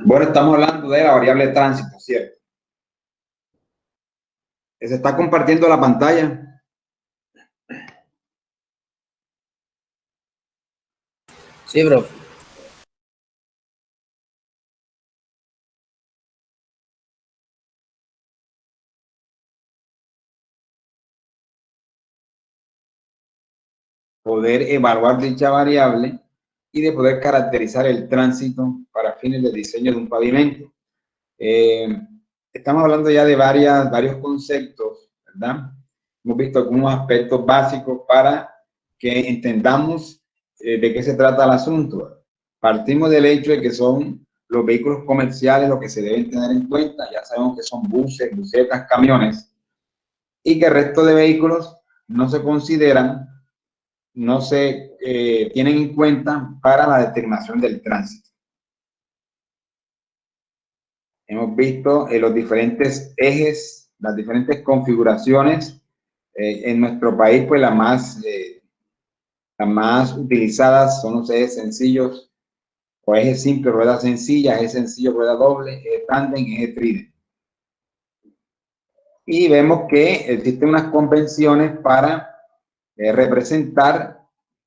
Bueno, estamos hablando de la variable tránsito, ¿cierto? Se está compartiendo la pantalla. Sí, bro. Poder evaluar dicha variable y de poder caracterizar el tránsito para fines de diseño de un pavimento. Estamos hablando ya de varios conceptos, ¿verdad? Hemos visto algunos aspectos básicos para que entendamos de qué se trata el asunto. Partimos del hecho de que son los vehículos comerciales los que se deben tener en cuenta. Ya sabemos que son buses, busetas, camiones, y que el resto de vehículos no se consideran, no se tienen en cuenta para la determinación del tránsito. Hemos visto los diferentes ejes, las diferentes configuraciones. En nuestro país, pues las más utilizadas son los ejes sencillos o ejes simples, rueda sencilla, eje sencillo, rueda doble, eje tándem, eje tridente. Y vemos que existen unas convenciones para representar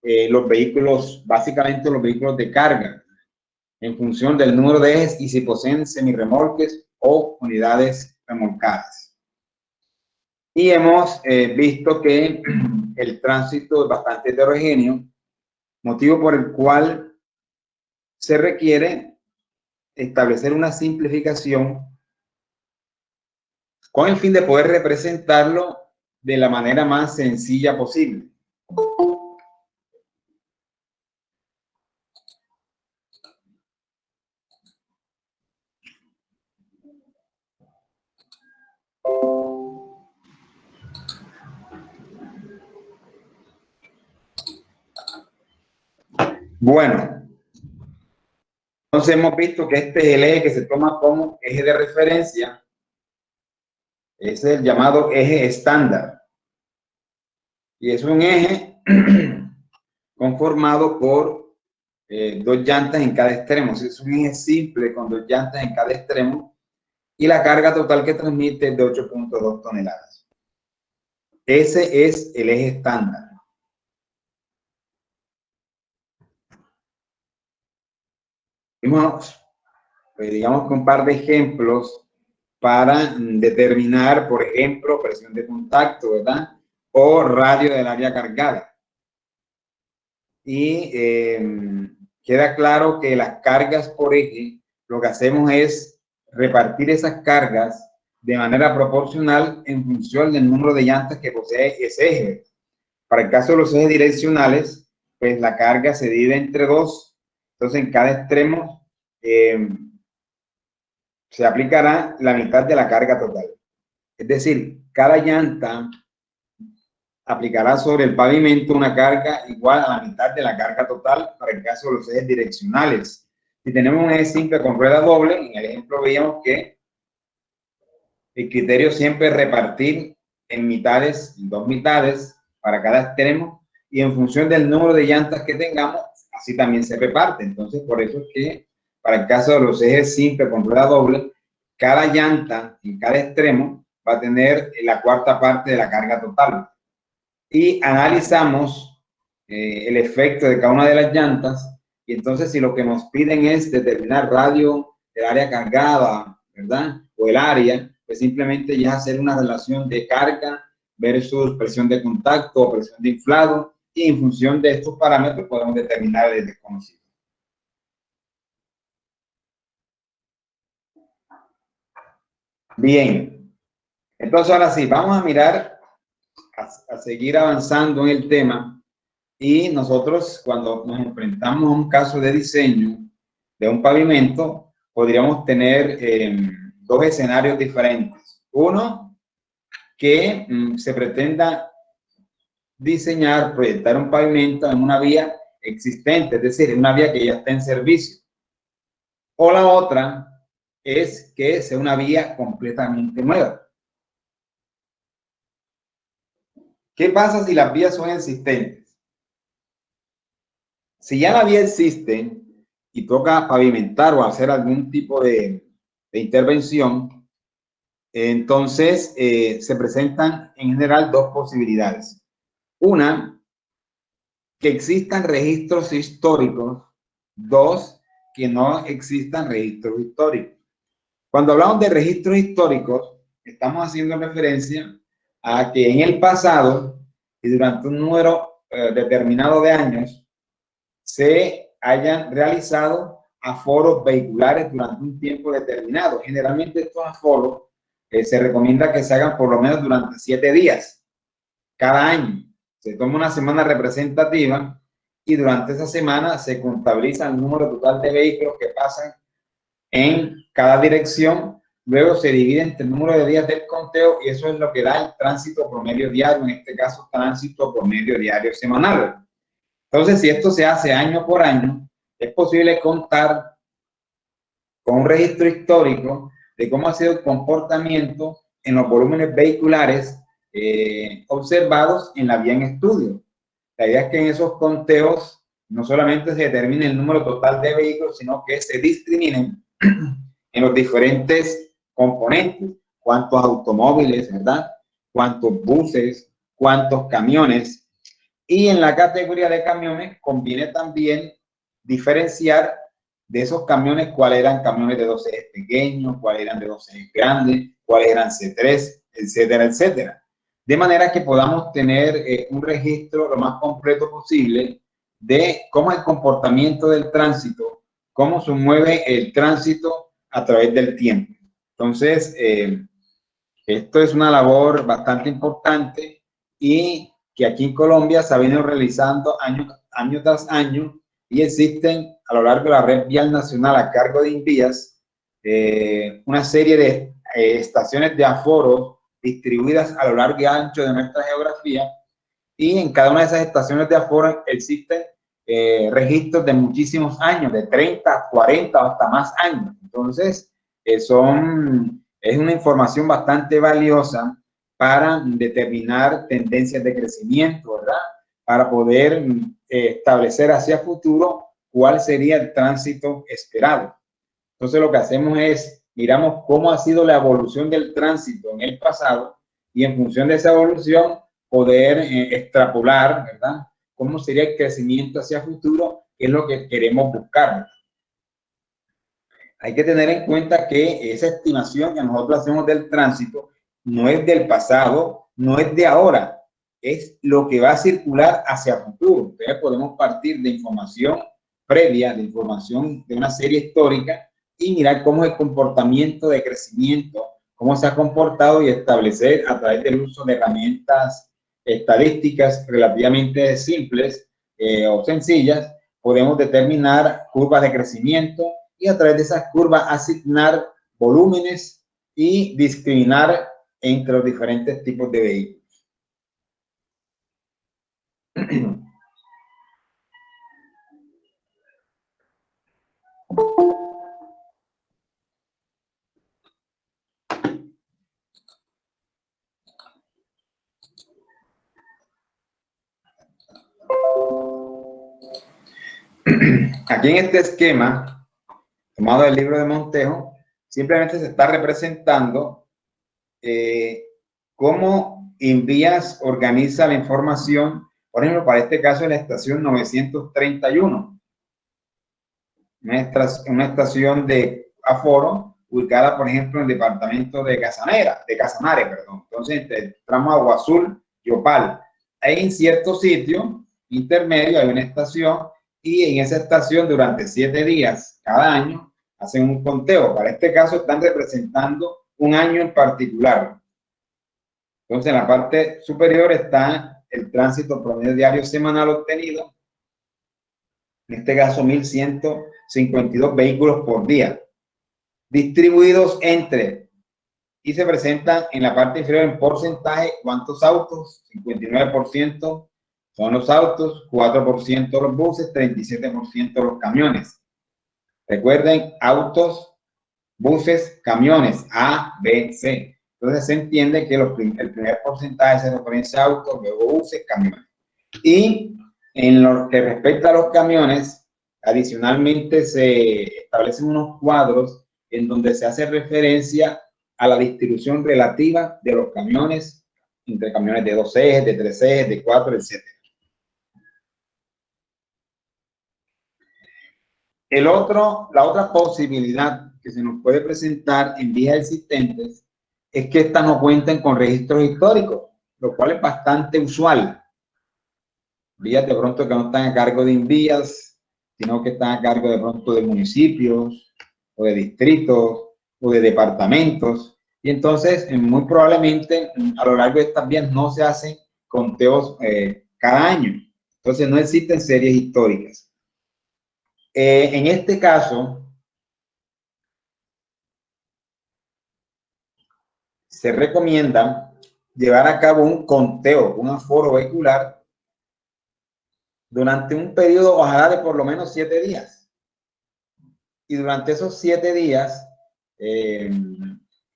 los vehículos, básicamente los vehículos de carga, en función del número de ejes y si poseen semirremolques o unidades remolcadas. Y hemos visto que el tránsito es bastante heterogéneo, motivo por el cual se requiere establecer una simplificación con el fin de poder representarlo de la manera más sencilla posible. Bueno, entonces hemos visto que este es el eje que se toma como eje de referencia. Es el llamado eje estándar. Y es un eje conformado por dos llantas en cada extremo. Es un eje simple con dos llantas en cada extremo. Y la carga total que transmite es de 8.2 toneladas. Ese es el eje estándar. Vimos, digamos que un par de ejemplos para determinar, por ejemplo, presión de contacto, ¿verdad? O radio del área cargada. Y queda claro que las cargas por eje, lo que hacemos es repartir esas cargas de manera proporcional en función del número de llantas que posee ese eje. Para el caso de los ejes direccionales, pues la carga se divide entre dos. Entonces, en cada extremo se aplicará la mitad de la carga total. Es decir, cada llanta aplicará sobre el pavimento una carga igual a la mitad de la carga total para el caso de los ejes direccionales. Si tenemos un eje simple con rueda doble, en el ejemplo veíamos que el criterio siempre es repartir en mitades, en dos mitades para cada extremo, y en función del número de llantas que tengamos, así también se reparte. Entonces, por eso es que para el caso de los ejes simples con rueda doble, cada llanta en cada extremo va a tener la cuarta parte de la carga total. Y analizamos el efecto de cada una de las llantas, y entonces si lo que nos piden es determinar radio del área cargada, ¿verdad? O el área, pues simplemente ya hacer una relación de carga versus presión de contacto o presión de inflado, y en función de estos parámetros podemos determinar el desconocido. Bien, entonces ahora sí, vamos a mirar, a seguir avanzando en el tema. Y nosotros, cuando nos enfrentamos a un caso de diseño de un pavimento, podríamos tener dos escenarios diferentes. Uno, que se pretenda diseñar, proyectar un pavimento en una vía existente, es decir, en una vía que ya está en servicio. O la otra es que sea una vía completamente nueva. ¿Qué pasa si las vías son existentes? Si ya la vía existe, y toca pavimentar o hacer algún tipo de intervención, entonces se presentan en general dos posibilidades. Una, que existan registros históricos. Dos, que no existan registros históricos. Cuando hablamos de registros históricos, estamos haciendo referencia a que en el pasado y durante un número determinado de años se hayan realizado aforos vehiculares durante un tiempo determinado. Generalmente estos aforos se recomienda que se hagan por lo menos durante 7 días cada año. Se toma una semana representativa y durante esa semana se contabiliza el número total de vehículos que pasan en cada dirección. Luego se divide entre el número de días del conteo y eso es lo que da el tránsito promedio diario, en este caso tránsito promedio diario semanal. Entonces, si esto se hace año por año, es posible contar con un registro histórico de cómo ha sido el comportamiento en los volúmenes vehiculares observados en la vía en estudio. La idea es que en esos conteos no solamente se determine el número total de vehículos, sino que se discriminen en los diferentes componentes, cuántos automóviles, ¿verdad? Cuántos buses, cuántos camiones. Y en la categoría de camiones conviene también diferenciar de esos camiones cuáles eran camiones de 12 ejes pequeños, cuáles eran de 12 ejes grandes, cuáles eran C3, etcétera, etcétera. De manera que podamos tener un registro lo más completo posible de cómo es el comportamiento del tránsito, cómo se mueve el tránsito a través del tiempo. Entonces, esto es una labor bastante importante y que aquí en Colombia se ha venido realizando año tras año y existen a lo largo de la red vial nacional a cargo de Invías una serie de estaciones de aforo distribuidas a lo largo y ancho de nuestra geografía y en cada una de esas estaciones de aforo existen registros de muchísimos años, de 30, 40 o hasta más años. Entonces, es una información bastante valiosa para determinar tendencias de crecimiento, ¿verdad? Para poder establecer hacia futuro cuál sería el tránsito esperado. Entonces, lo que hacemos es, miramos cómo ha sido la evolución del tránsito en el pasado y en función de esa evolución poder extrapolar, ¿verdad? Cómo sería el crecimiento hacia futuro, que es lo que queremos buscar. Hay que tener en cuenta que esa estimación que nosotros hacemos del tránsito no es del pasado, no es de ahora, es lo que va a circular hacia futuro. Entonces podemos partir de información previa, de información de una serie histórica y mirar cómo es el comportamiento de crecimiento, cómo se ha comportado y establecer a través del uso de herramientas estadísticas relativamente simples o sencillas, podemos determinar curvas de crecimiento y a través de esas curvas asignar volúmenes y discriminar entre los diferentes tipos de vehículos. Aquí en este esquema, tomado del libro de Montejo, simplemente se está representando cómo Invías organiza la información, por ejemplo, para este caso en la estación 931, una estación de aforo ubicada, por ejemplo, en el departamento de Casanare, perdón. Entonces, entre el tramo Agua Azul y Opal. Ahí en cierto sitio intermedio hay una estación y en esa estación durante 7 días cada año hacen un conteo. Para este caso están representando un año en particular. Entonces, en la parte superior está el tránsito promedio diario semanal obtenido. En este caso, 1.152 vehículos por día, distribuidos entre, y se presentan en la parte inferior en porcentaje, ¿cuántos autos? 59% son los autos, 4% los buses, 37% los camiones. Recuerden, autos, buses, camiones, A, B, C. Entonces se entiende que el primer porcentaje se refiere a autos, luego buses, camiones. Y en lo que respecta a los camiones, Adicionalmente, se establecen unos cuadros en donde se hace referencia a la distribución relativa de los camiones, entre camiones de 2 ejes, de 3 ejes, de 4, etc. La otra posibilidad que se nos puede presentar en vías existentes es que éstas no cuenten con registros históricos, lo cual es bastante usual. Vías de pronto que no están a cargo de Invías, sino que están a cargo de pronto de municipios o de distritos o de departamentos. Y entonces, muy probablemente, a lo largo de estas vías no se hacen conteos cada año. Entonces, no existen series históricas. En este caso, se recomienda llevar a cabo un conteo, un aforo vehicular durante un periodo, ojalá de por lo menos 7 días. Y durante esos 7 días,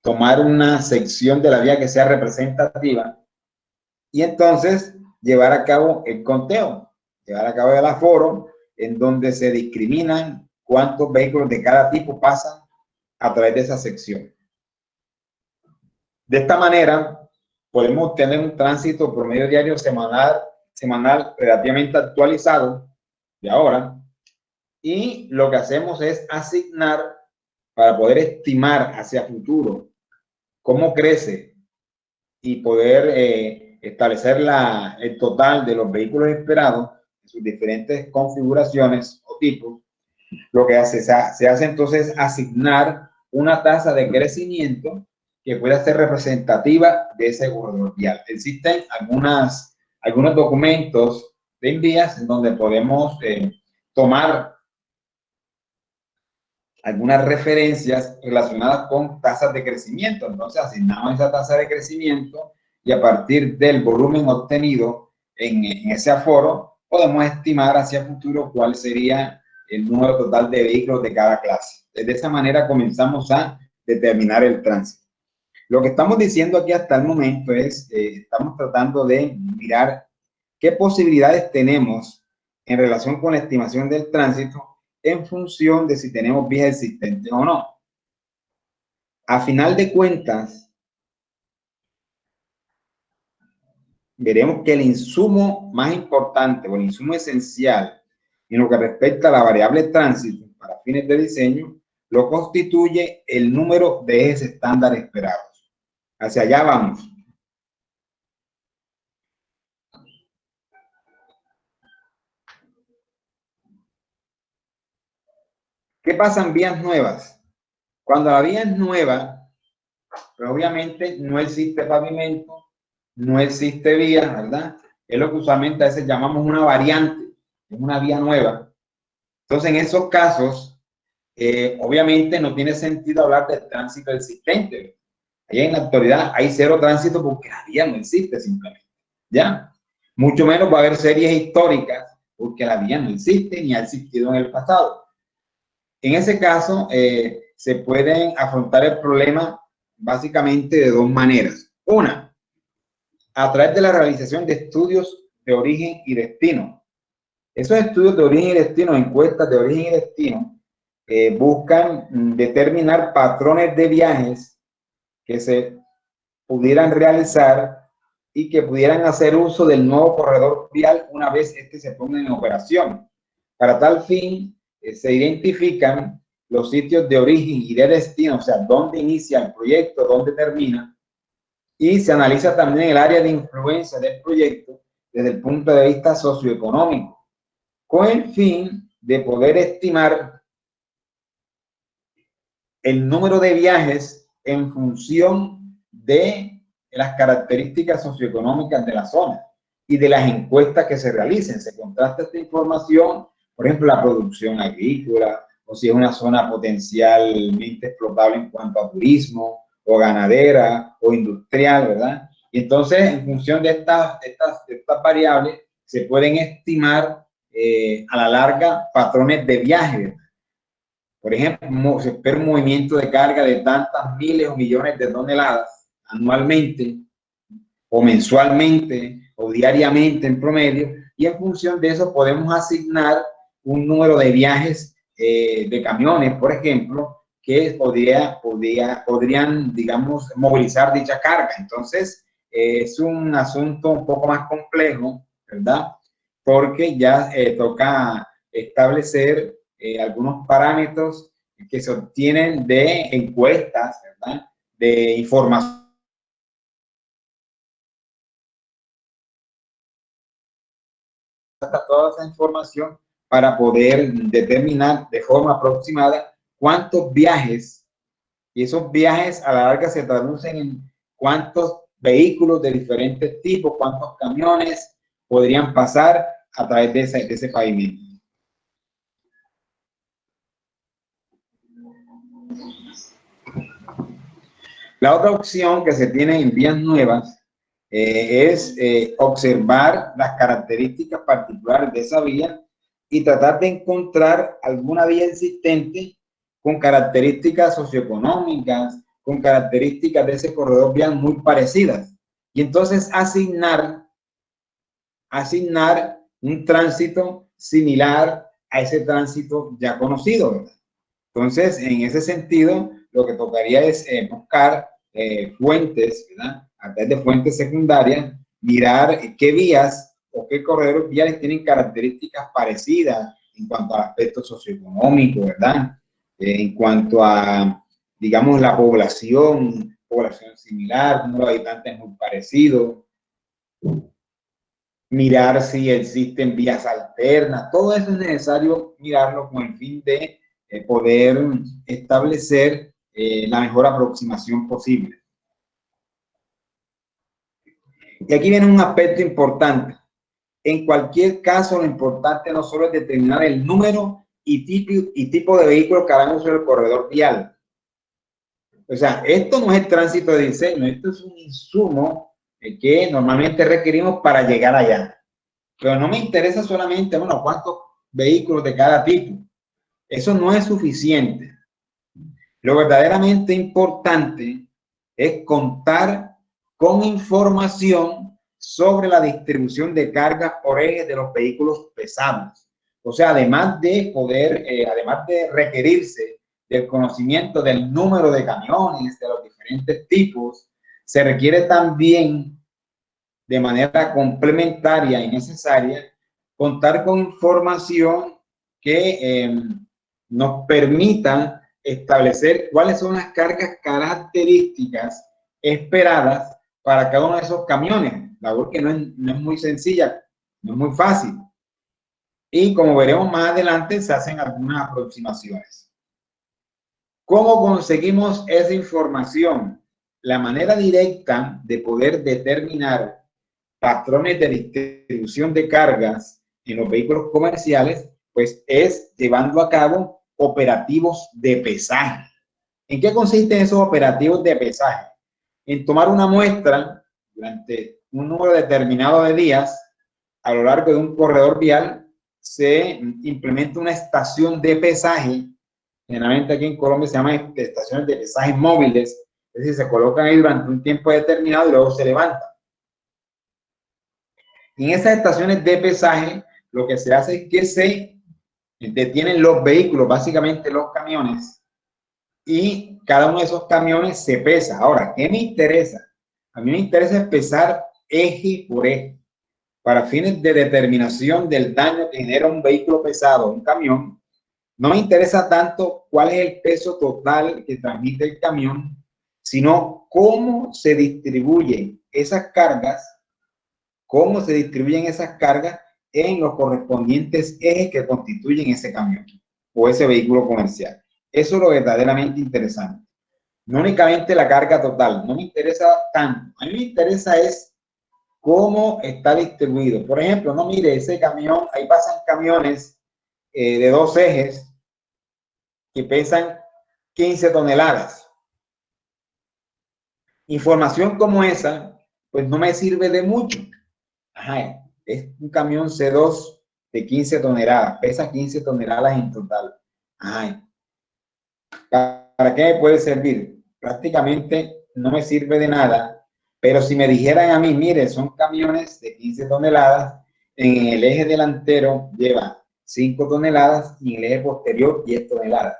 tomar una sección de la vía que sea representativa y entonces llevar a cabo el conteo, llevar a cabo el aforo, en donde se discriminan cuántos vehículos de cada tipo pasan a través de esa sección. De esta manera, podemos tener un tránsito promedio diario semanal relativamente actualizado de ahora, y lo que hacemos es asignar para poder estimar hacia futuro cómo crece y poder establecer el total de los vehículos esperados en sus diferentes configuraciones o tipos. Lo que se hace entonces es asignar una tasa de crecimiento que pueda ser representativa de ese corredor vial. Existen algunos documentos de Invías en donde podemos tomar algunas referencias relacionadas con tasas de crecimiento. Entonces asignamos esa tasa de crecimiento y a partir del volumen obtenido en ese aforo podemos estimar hacia futuro cuál sería el número total de vehículos de cada clase. De esa manera comenzamos a determinar el tránsito. Lo que estamos diciendo aquí hasta el momento es, estamos tratando de mirar qué posibilidades tenemos en relación con la estimación del tránsito en función de si tenemos vías existentes o no. A final de cuentas, veremos que el insumo más importante o el insumo esencial en lo que respecta a la variable tránsito para fines de diseño lo constituye el número de ejes estándar esperados. Hacia allá vamos. ¿Qué pasa en vías nuevas? Cuando la vía es nueva, pues obviamente no existe pavimento, no existe vía, ¿verdad? Es lo que usualmente a veces llamamos una variante, es una vía nueva. Entonces, en esos casos, obviamente no tiene sentido hablar del tránsito existente. Ahí en la actualidad hay cero tránsito porque la vía no existe simplemente, ¿ya? Mucho menos va a haber series históricas porque la vía no existe ni ha existido en el pasado. En ese caso, se pueden afrontar el problema básicamente de dos maneras. Una, a través de la realización de estudios de origen y destino. Esos estudios de origen y destino, encuestas de origen y destino, buscan determinar patrones de viajes que se pudieran realizar y que pudieran hacer uso del nuevo corredor vial una vez este se ponga en operación. Para tal fin, se identifican los sitios de origen y de destino, o sea, dónde inicia el proyecto, dónde termina, y se analiza también el área de influencia del proyecto desde el punto de vista socioeconómico, con el fin de poder estimar el número de viajes en función de las características socioeconómicas de la zona y de las encuestas que se realicen. Se contrasta esta información, por ejemplo, la producción agrícola, o si es una zona potencialmente explotable en cuanto a turismo, o ganadera, o industrial, ¿verdad? Y entonces, en función de estas variables, se pueden estimar a la larga patrones de viaje. Por ejemplo, se espera un movimiento de carga de tantas miles o millones de toneladas anualmente, o mensualmente, o diariamente en promedio, y en función de eso podemos asignar un número de viajes de camiones, por ejemplo, que podrían, digamos, movilizar dicha carga. Entonces, es un asunto un poco más complejo, ¿verdad? Porque ya toca establecer algunos parámetros que se obtienen de encuestas, ¿verdad? De información. Toda esa información para poder determinar de forma aproximada cuántos viajes, y esos viajes a la larga se traducen en cuántos vehículos de diferentes tipos, cuántos camiones podrían pasar a través de ese pavimento. La otra opción que se tiene en vías nuevas es observar las características particulares de esa vía y tratar de encontrar alguna vía existente con características socioeconómicas, con características de ese corredor vial muy parecidas. Y entonces asignar un tránsito similar a ese tránsito ya conocido, ¿verdad? Entonces, en ese sentido, lo que tocaría es buscar fuentes, ¿verdad? A través de fuentes secundarias, mirar qué vías o qué corredores viales tienen características parecidas en cuanto al aspecto socioeconómico, ¿verdad? En cuanto a, digamos, la población similar, número de habitantes muy parecido, mirar si existen vías alternas, todo eso es necesario mirarlo con el fin de poder establecer la mejor aproximación posible. Y aquí viene un aspecto importante. En cualquier caso, lo importante no solo es determinar el número y tipo de vehículos que harán uso del corredor vial. O sea, esto no es el tránsito de diseño, esto es un insumo que normalmente requerimos para llegar allá. Pero no me interesa solamente, bueno, cuántos vehículos de cada tipo. Eso no es suficiente. Lo verdaderamente importante es contar con información sobre la distribución de cargas por eje de los vehículos pesados. O sea, además de poder, además de requerirse del conocimiento del número de camiones, de los diferentes tipos, se requiere también de manera complementaria y necesaria contar con información que nos permita establecer cuáles son las cargas características esperadas para cada uno de esos camiones. Labor que no es muy sencilla, no es muy fácil. Y como veremos más adelante, se hacen algunas aproximaciones. ¿Cómo conseguimos esa información? La manera directa de poder determinar patrones de distribución de cargas en los vehículos comerciales, pues es llevando a cabo operativos de pesaje. ¿En qué consisten esos operativos de pesaje? En tomar una muestra durante un número determinado de días a lo largo de un corredor vial, se implementa una estación de pesaje. Generalmente aquí en Colombia se llaman estaciones de pesaje móviles, es decir, se colocan ahí durante un tiempo determinado y luego se levantan. En esas estaciones de pesaje, lo que se hace es que se detienen los vehículos, básicamente los camiones, y cada uno de esos camiones se pesa. Ahora, ¿qué me interesa? A mí me interesa pesar eje por eje, para fines de determinación del daño que genera un vehículo pesado, un camión. No me interesa tanto cuál es el peso total que transmite el camión, sino cómo se distribuyen esas cargas en los correspondientes ejes que constituyen ese camión o ese vehículo comercial. Eso es lo verdaderamente interesante. No únicamente la carga total, no me interesa tanto. A mí me interesa es cómo está distribuido. Por ejemplo, no mire ese camión, ahí pasan camiones de 2 ejes que pesan 15 toneladas. Información como esa, pues no me sirve de mucho. Ajá, es un camión C2 de 15 toneladas, pesa 15 toneladas en total. Ajá. ¿Para qué me puede servir? Prácticamente no me sirve de nada, pero si me dijeran a mí, mire, son camiones de 15 toneladas, en el eje delantero lleva 5 toneladas y en el eje posterior 10 toneladas.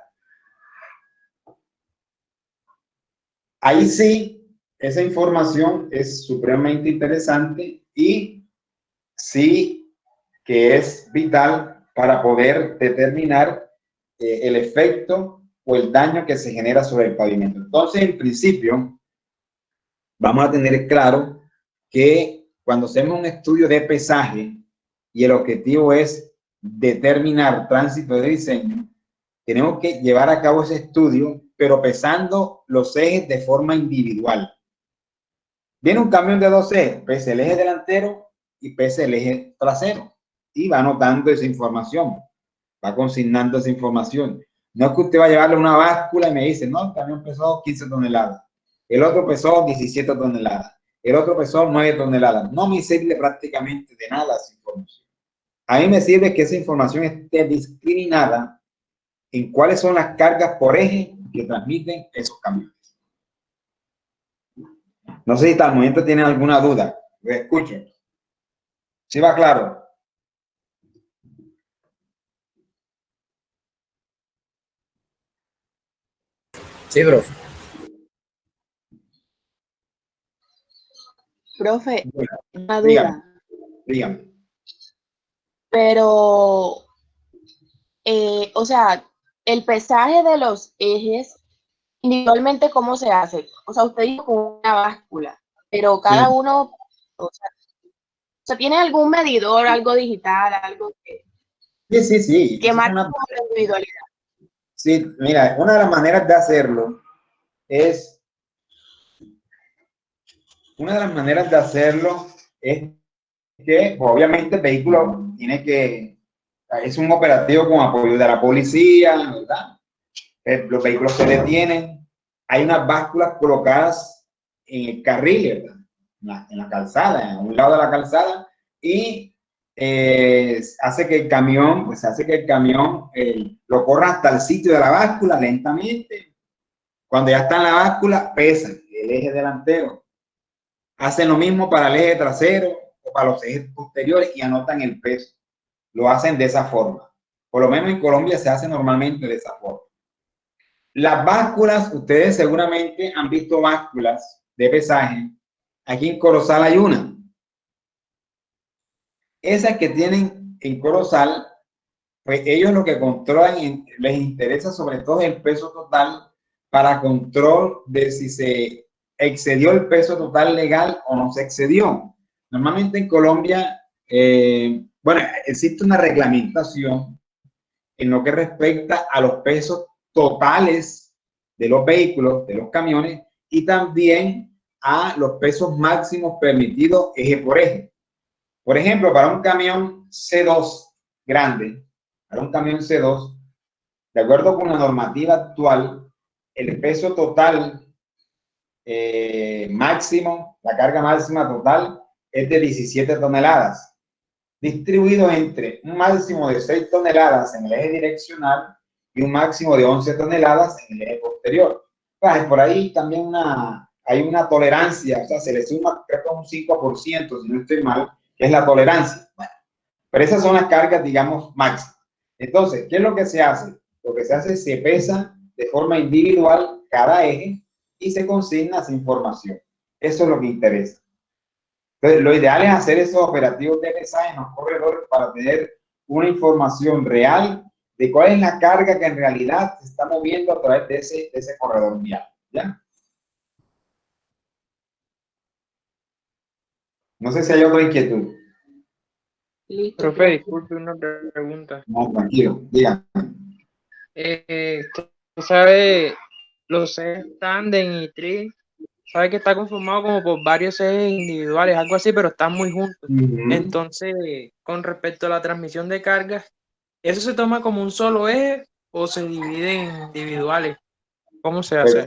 Ahí sí, esa información es supremamente interesante y sí que es vital para poder determinar el efecto o el daño que se genera sobre el pavimento. Entonces, en principio, vamos a tener claro que cuando hacemos un estudio de pesaje y el objetivo es determinar tránsito de diseño, tenemos que llevar a cabo ese estudio, pero pesando los ejes de forma individual. Viene un camión de 2 ejes, pesa el eje delantero y pesa el eje trasero. Y va anotando esa información, va consignando esa información. No es que usted va a llevarle una báscula y me dice, no, el camión pesó 15 toneladas, el otro pesó 17 toneladas, el otro pesó 9 toneladas. No me sirve prácticamente de nada esa información. A mí me sirve que esa información esté discriminada en cuáles son las cargas por eje que transmiten esos camiones. No sé si hasta el momento tienen alguna duda. Lo escucho. ¿Sí va claro? Sí, profe. Profe, Bueno, una dígame, duda, dígame. pero, o sea, el pesaje de los ejes, individualmente, ¿cómo se hace? O sea, usted dijo con una báscula, pero cada Sí, uno, ¿tiene algún medidor, algo digital, algo sí. que marque como la individualidad? Sí, mira, una de las maneras de hacerlo es, es que, pues, obviamente, el vehículo tiene que, es un operativo con apoyo de la policía, ¿verdad? Los vehículos se detienen, hay unas básculas colocadas en el carril, ¿verdad? En la calzada, en un lado de la calzada, y hace que el camión, lo corra hasta el sitio de la báscula lentamente. Cuando ya está en la báscula, pesa el eje delantero. Hacen lo mismo para el eje trasero o para los ejes posteriores y anotan el peso. Lo hacen de esa forma. Por lo menos en Colombia se hace normalmente de esa forma. Las básculas, ustedes seguramente han visto básculas de pesaje. Aquí en Corozal hay una. Esas que tienen en Corozal, pues ellos lo que controlan, les interesa sobre todo el peso total para control de si se excedió el peso total legal o no se excedió. Normalmente en Colombia, bueno, existe una reglamentación en lo que respecta a los pesos totales de los vehículos, de los camiones, y también a los pesos máximos permitidos eje por eje. Por ejemplo, para un camión C2 grande, para un camión C2, de acuerdo con la normativa actual, el peso total máximo, la carga máxima total es de 17 toneladas, distribuidos entre un máximo de 6 toneladas en el eje direccional y un máximo de 11 toneladas en el eje posterior. Pues por ahí también hay una tolerancia, o sea, se le suma creo que un 5%, si no estoy mal, que es la tolerancia. Bueno, pero esas son las cargas, digamos, máximas. Entonces, ¿qué es lo que se hace? Lo que se hace es se pesa de forma individual cada eje y se consigna esa información. Eso es lo que interesa. Entonces, lo ideal es hacer esos operativos de pesaje en los corredores para tener una información real de cuál es la carga que en realidad se está moviendo a través de ese corredor vial. ¿Ya? No sé si hay otra inquietud. Listo, Profe, disculpe una pregunta. No, tranquilo, dígame. ¿Tú sabes los ejes tándem y tri? Sabes que está conformado como por varios ejes individuales, algo así, pero están muy juntos. Entonces, con respecto a la transmisión de cargas, ¿eso se toma como un solo eje o se divide en individuales? ¿Cómo se hace?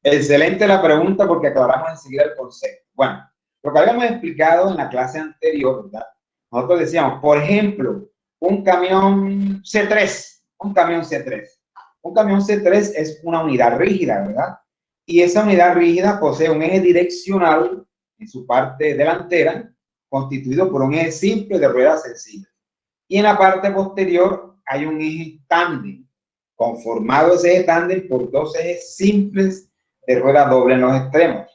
Excelente la pregunta porque aclaramos enseguida el concepto. Bueno, lo que habíamos explicado en la clase anterior, ¿verdad? Nosotros decíamos, por ejemplo, un camión C3, un camión C3. Un camión C3 es una unidad rígida, ¿verdad? Y esa unidad rígida posee un eje direccional en su parte delantera, constituido por un eje simple de ruedas sencillas. Y en la parte posterior hay un eje tándem, conformado ese eje tándem por dos ejes simples de rueda doble en los extremos.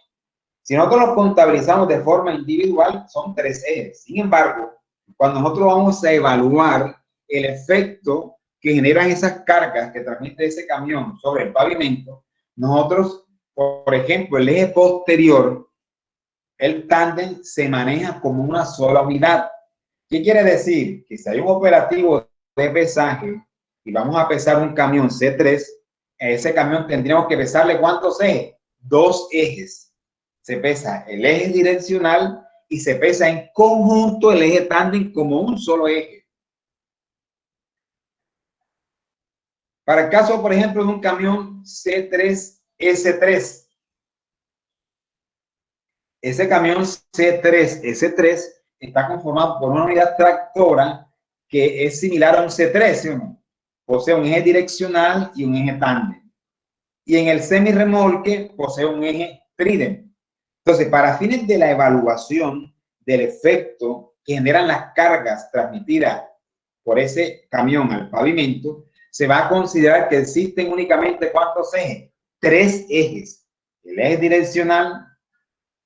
Si nosotros los contabilizamos de forma individual, son 3 ejes. Sin embargo, cuando nosotros vamos a evaluar el efecto que generan esas cargas que transmite ese camión sobre el pavimento, nosotros, por ejemplo, el eje posterior, el tándem se maneja como una sola unidad. ¿Qué quiere decir? Que si hay un operativo de pesaje y vamos a pesar un camión C3, a ese camión tendríamos que pesarle ¿cuántos ejes? 2 ejes. Se pesa el eje direccional y se pesa en conjunto el eje tándem como un solo eje. Para el caso, por ejemplo, de un camión C3S3, ese camión C3S3 está conformado por una unidad tractora que es similar a un C3, ¿sí o no? Posee un eje direccional y un eje tándem. Y en el semirremolque posee un eje trídem. Entonces, para fines de la evaluación del efecto que generan las cargas transmitidas por ese camión al pavimento, se va a considerar que existen únicamente ¿cuántos ejes? 3 ejes. El eje direccional,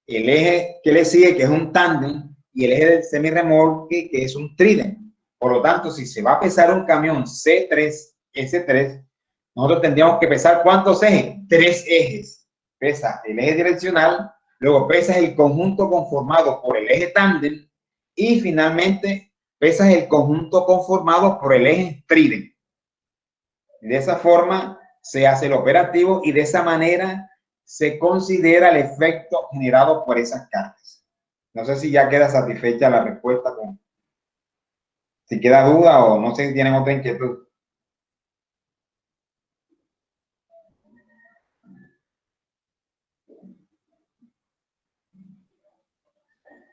el eje que le sigue, que es un tándem, y el eje del semirremolque, que es un trídem. Por lo tanto, si se va a pesar un camión C3S3, nosotros tendríamos que pesar ¿cuántos ejes? 3 ejes. Pesa el eje direccional, luego pesas el conjunto conformado por el eje tándem y finalmente pesas el conjunto conformado por el eje trídem. De esa forma se hace el operativo y de esa manera se considera el efecto generado por esas cargas. No sé si ya queda satisfecha la respuesta. Si queda duda o no sé si tienen otra inquietud.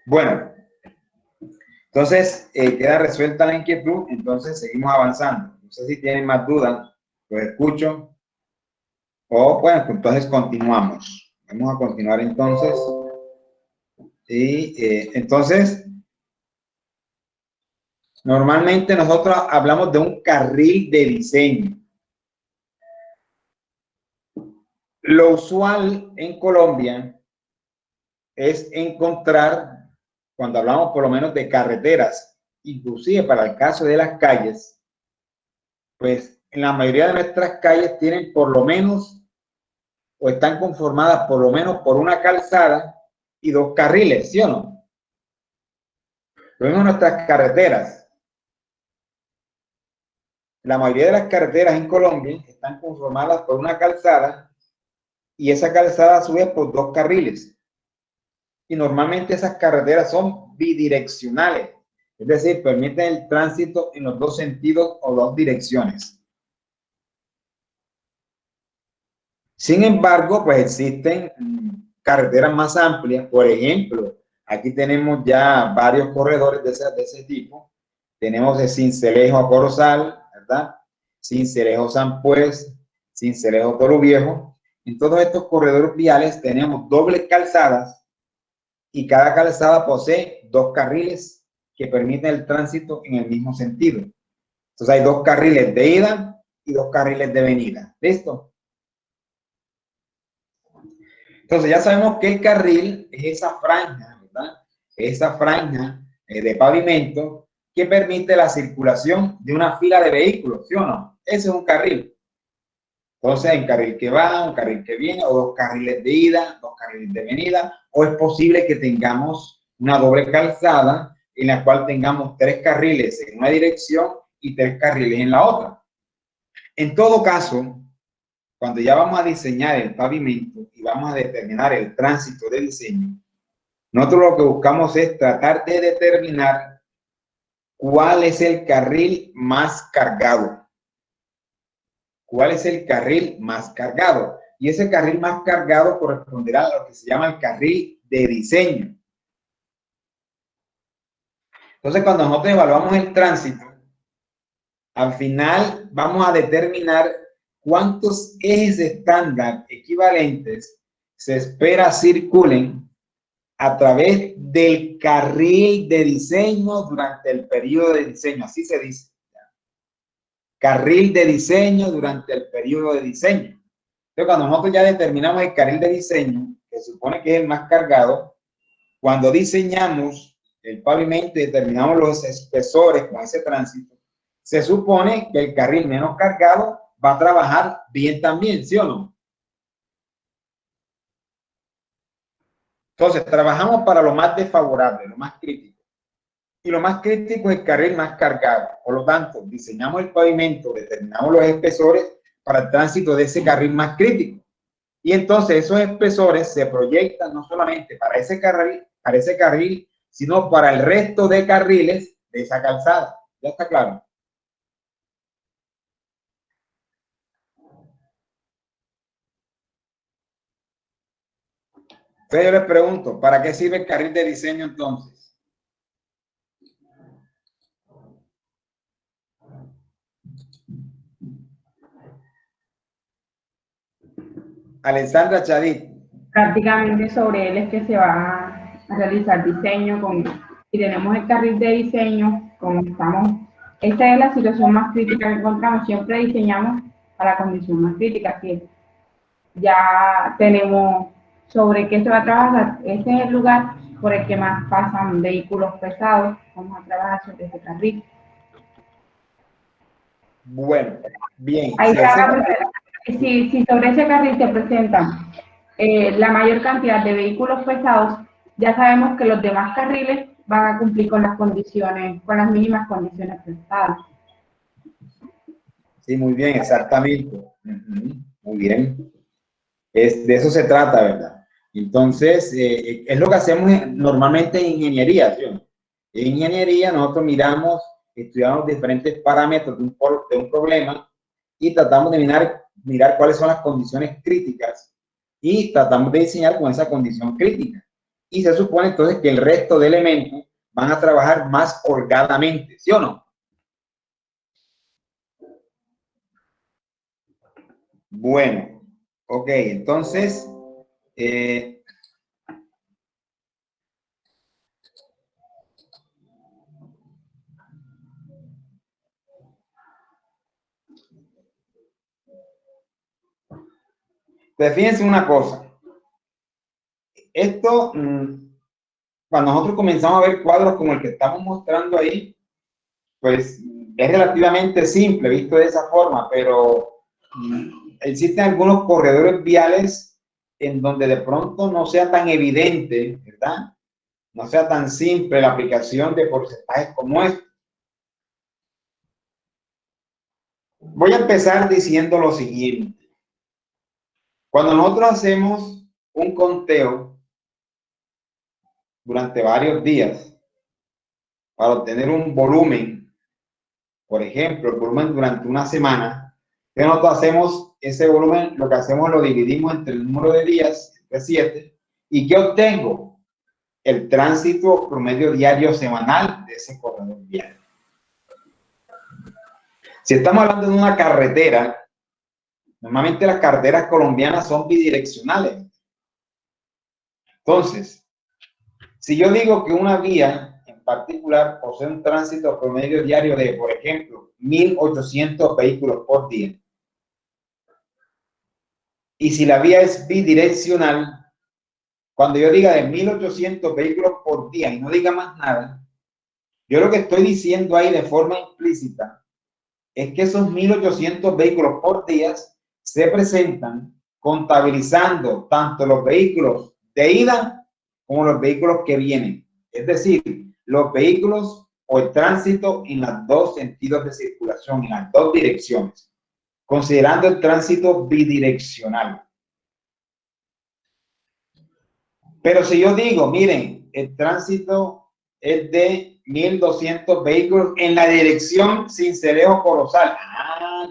Bueno, entonces queda resuelta la inquietud, entonces seguimos avanzando. No sé si tienen más dudas, los escucho. O bueno, pues entonces continuamos. Vamos a continuar entonces. Y entonces, normalmente nosotros hablamos de un carril de diseño. Lo usual en Colombia es encontrar, cuando hablamos por lo menos de carreteras, inclusive para el caso de las calles, pues en la mayoría de nuestras calles tienen por lo menos o están conformadas por lo menos por una calzada y 2 carriles, ¿sí o no? Lo mismo nuestras carreteras. La mayoría de las carreteras en Colombia están conformadas por una calzada y esa calzada a su vez por 2 carriles. Y normalmente esas carreteras son bidireccionales, es decir, permiten el tránsito en los 2 sentidos o 2 direcciones. Sin embargo, pues existen carreteras más amplias. Por ejemplo, aquí tenemos ya varios corredores de ese tipo. Tenemos de Sincelejo a Corozal, ¿verdad? Sincelejo San Pues, Sincelejo Toro Viejo. En todos estos corredores viales tenemos dobles calzadas y cada calzada posee 2 carriles que permiten el tránsito en el mismo sentido. Entonces hay 2 carriles de ida y 2 carriles de venida. ¿Listo? Entonces ya sabemos que el carril es esa franja, ¿verdad? Esa franja de pavimento que permite la circulación de una fila de vehículos, ¿sí o no? Ese es un carril. Entonces, hay un carril que va, un carril que viene, o 2 carriles de ida, 2 carriles de venida, o es posible que tengamos una doble calzada en la cual tengamos 3 carriles en una dirección y 3 carriles en la otra. En todo caso, cuando ya vamos a diseñar el pavimento y vamos a determinar el tránsito de diseño, nosotros lo que buscamos es tratar de determinar cuál es el carril más cargado. ¿Cuál es el carril más cargado? Y ese carril más cargado corresponderá a lo que se llama el carril de diseño. Entonces, cuando nosotros evaluamos el tránsito, al final vamos a determinar cuántos ejes estándar equivalentes se espera circulen a través del carril de diseño durante el periodo de diseño, así se dice. Carril de diseño durante el periodo de diseño. Entonces, cuando nosotros ya determinamos el carril de diseño, que se supone que es el más cargado, cuando diseñamos el pavimento y determinamos los espesores con ese tránsito, se supone que el carril menos cargado va a trabajar bien también, ¿sí o no? Entonces, trabajamos para lo más desfavorable, lo más crítico. Y lo más crítico es el carril más cargado. Por lo tanto, diseñamos el pavimento, determinamos los espesores para el tránsito de ese carril más crítico. Y entonces esos espesores se proyectan no solamente para ese carril, sino para el resto de carriles de esa calzada. ¿Ya está claro? Entonces yo les pregunto, ¿para qué sirve el carril de diseño entonces? Alessandra Chadit. Prácticamente sobre él es que se va a realizar diseño y tenemos el carril de diseño, como estamos, esta es la situación más crítica que encontramos, siempre diseñamos a la condición más crítica, que ya tenemos sobre qué se va a trabajar, ese es el lugar por el que más pasan vehículos pesados, vamos a trabajar sobre ese carril. Bueno, bien. Ahí si sobre ese carril se presentan la mayor cantidad de vehículos pesados, ya sabemos que los demás carriles van a cumplir con las condiciones, con las mínimas condiciones prestadas. Sí, muy bien, exactamente. Muy bien. De eso se trata, ¿verdad? Entonces, es lo que hacemos normalmente en ingeniería, ¿sí? En ingeniería nosotros estudiamos diferentes parámetros de un problema y tratamos de mirar cuáles son las condiciones críticas y tratamos de diseñar con esa condición crítica. Y se supone entonces que el resto de elementos van a trabajar más holgadamente, ¿sí o no? Bueno, ok, entonces, fíjense una cosa. Esto, cuando nosotros comenzamos a ver cuadros como el que estamos mostrando ahí, pues es relativamente simple visto de esa forma, pero existen algunos corredores viales en donde de pronto no sea tan evidente, ¿verdad? No sea tan simple la aplicación de porcentajes como este. Voy a empezar diciendo lo siguiente. Cuando nosotros hacemos un conteo durante varios días para obtener un volumen, por ejemplo, el volumen durante una semana, que nosotros hacemos ese volumen, lo que hacemos lo dividimos entre el número de días, entre 7, ¿y qué obtengo? El tránsito promedio diario semanal de ese corredor vial. Si estamos hablando de una carretera, normalmente las carreteras colombianas son bidireccionales. Entonces, si yo digo que una vía en particular posee un tránsito promedio diario de, por ejemplo, 1.800 vehículos por día, y si la vía es bidireccional, cuando yo diga de 1.800 vehículos por día y no diga más nada, yo lo que estoy diciendo ahí de forma implícita es que esos 1.800 vehículos por día se presentan contabilizando tanto los vehículos de ida como los vehículos que vienen. Es decir, los vehículos o el tránsito en los dos sentidos de circulación, en las dos direcciones, considerando el tránsito bidireccional. Pero si yo digo, miren, el tránsito es de 1.200 vehículos en la dirección Sincelejo Corozal.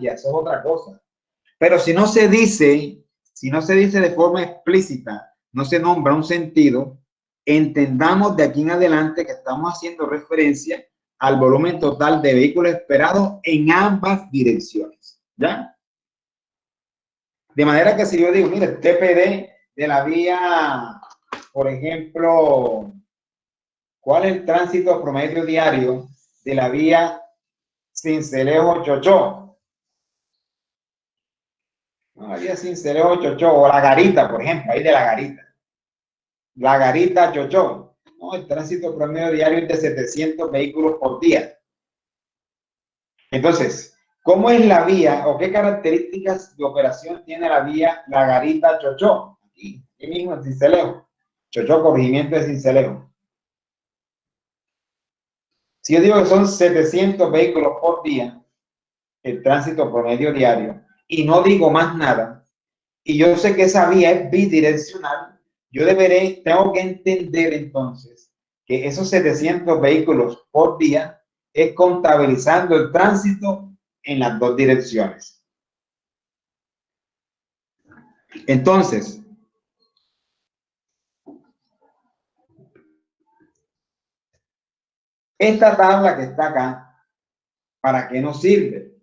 Ya eso es otra cosa. Pero si no se dice de forma explícita, no se nombra un sentido, entendamos de aquí en adelante que estamos haciendo referencia al volumen total de vehículos esperados en ambas direcciones. ¿Ya? De manera que si yo digo, mire, el TPD de la vía por ejemplo, ¿cuál es el tránsito promedio diario de la vía Sincelejo-Chochó? No, la vía Sincelejo-Chochó, o La Garita, por ejemplo, ahí de La Garita. La Garita-Chochó. No, el tránsito promedio diario es de 700 vehículos por día. Entonces, ¿cómo es la vía o qué características de operación tiene la vía La Garita-Chochó? Aquí mismo en Sincelejo. Chochó, corregimiento de Sincelejo. Si yo digo que son 700 vehículos por día, el tránsito promedio diario, y no digo más nada, y yo sé que esa vía es bidireccional, yo tengo que entender entonces que esos 700 vehículos por día es contabilizando el tránsito en las dos direcciones. Entonces, esta tabla que está acá, ¿para qué nos sirve?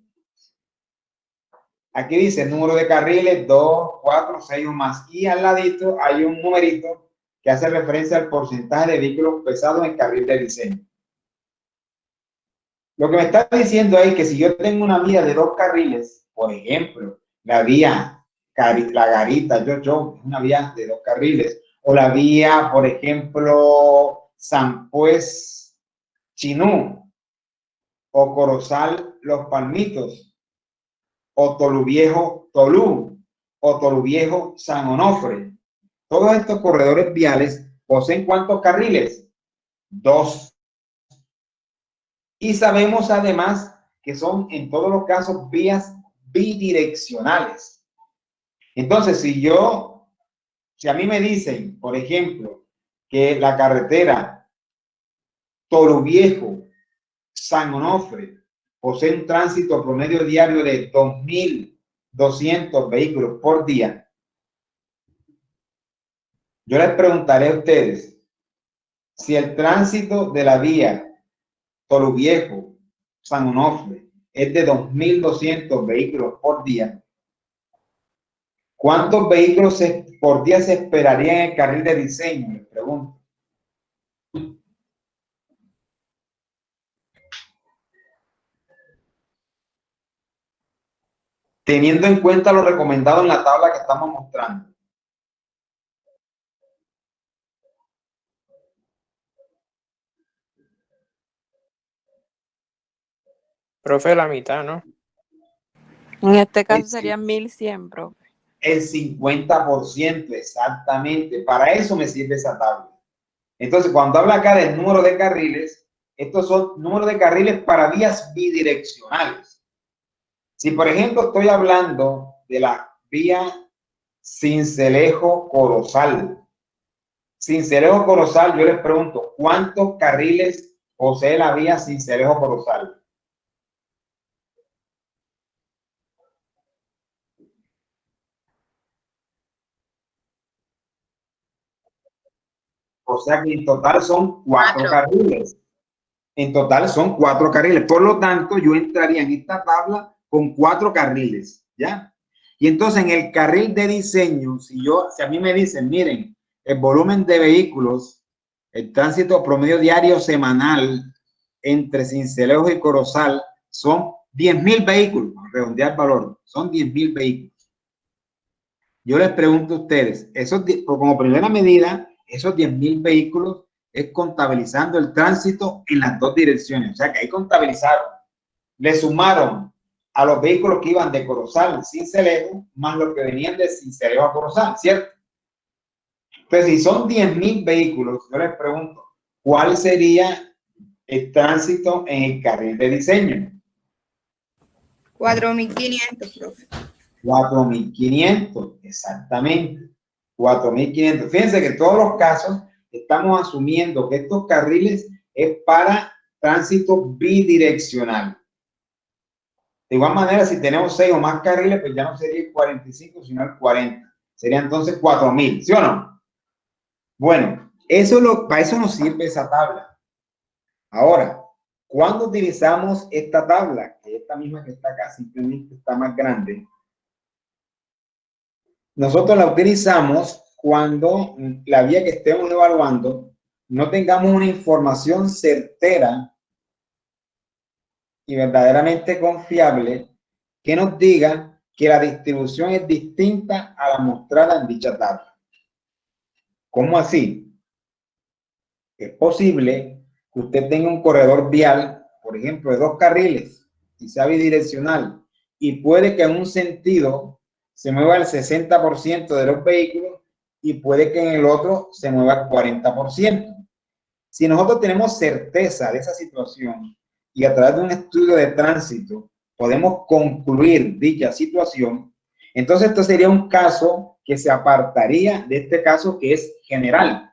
Aquí dice el número de carriles, 2, 4, 6 o más. Y al ladito hay un numerito que hace referencia al porcentaje de vehículos pesados en carril de diseño. Lo que me está diciendo es que si yo tengo una vía de 2 carriles, por ejemplo, la vía La Garita, Chochó, una vía de 2 carriles, o la vía, por ejemplo, San Pues, Chinú, o Corozal, Los Palmitos, o Toluviejo, Tolú, o Toluviejo, San Onofre. Todos estos corredores viales poseen ¿cuántos carriles? 2. Y sabemos además que son en todos los casos vías bidireccionales. Entonces, si a mí me dicen, por ejemplo, que la carretera Toluviejo, San Onofre posee un tránsito promedio diario de 2.200 vehículos por día, yo les preguntaré a ustedes si el tránsito de la vía Toluviejo, San Onofre es de 2.200 vehículos por día, ¿cuántos vehículos por día se esperarían en el carril de diseño? Les pregunto. Teniendo en cuenta lo recomendado en la tabla que estamos mostrando. Profe, la mitad, ¿no? En este caso serían 1100, profe. El 50%, exactamente. Para eso me sirve esa tabla. Entonces, cuando habla acá del número de carriles, estos son números de carriles para vías bidireccionales. Si, por ejemplo, estoy hablando de la vía Sincelejo-Corozal. Sincelejo-Corozal, yo les pregunto, ¿cuántos carriles posee la vía Sincelejo-Corozal? O sea que en total son 4 carriles. En total son 4 carriles. Por lo tanto, yo entraría en esta tabla con 4 carriles, ¿ya? Y entonces en el carril de diseño, si a mí me dicen, miren, el volumen de vehículos, el tránsito promedio diario semanal entre Sincelejo y Corozal son 10.000 vehículos, redondear el valor, son 10.000 vehículos. Yo les pregunto a ustedes, como primera medida, esos 10.000 vehículos es contabilizando el tránsito en las dos direcciones. O sea que ahí contabilizaron, le sumaron a los vehículos que iban de Corozal a Sincelejo, más los que venían de Sincelejo a Corozal, ¿cierto? Entonces, si son 10.000 vehículos, yo les pregunto, ¿cuál sería el tránsito en el carril de diseño? 4.500, profe. 4.500, exactamente. 4.500. Fíjense que en todos los casos estamos asumiendo que estos carriles es para tránsito bidireccional. De igual manera, si tenemos 6 o más carriles, pues ya no sería el 45, sino el 40. Sería entonces 4.000, ¿sí o no? Bueno, para eso nos sirve esa tabla. Ahora, ¿cuándo utilizamos esta tabla? Que esta misma que está acá, simplemente está más grande. Nosotros la utilizamos cuando la vía que estemos evaluando no tengamos una información certera y verdaderamente confiable que nos diga que la distribución es distinta a la mostrada en dicha tabla. ¿Cómo así? Es posible que usted tenga un corredor vial, por ejemplo, de 2 carriles y sea bidireccional, y puede que en un sentido se mueva el 60% de los vehículos y puede que en el otro se mueva el 40%. Si nosotros tenemos certeza de esa situación y a través de un estudio de tránsito podemos concluir dicha situación, entonces esto sería un caso que se apartaría de este caso que es general.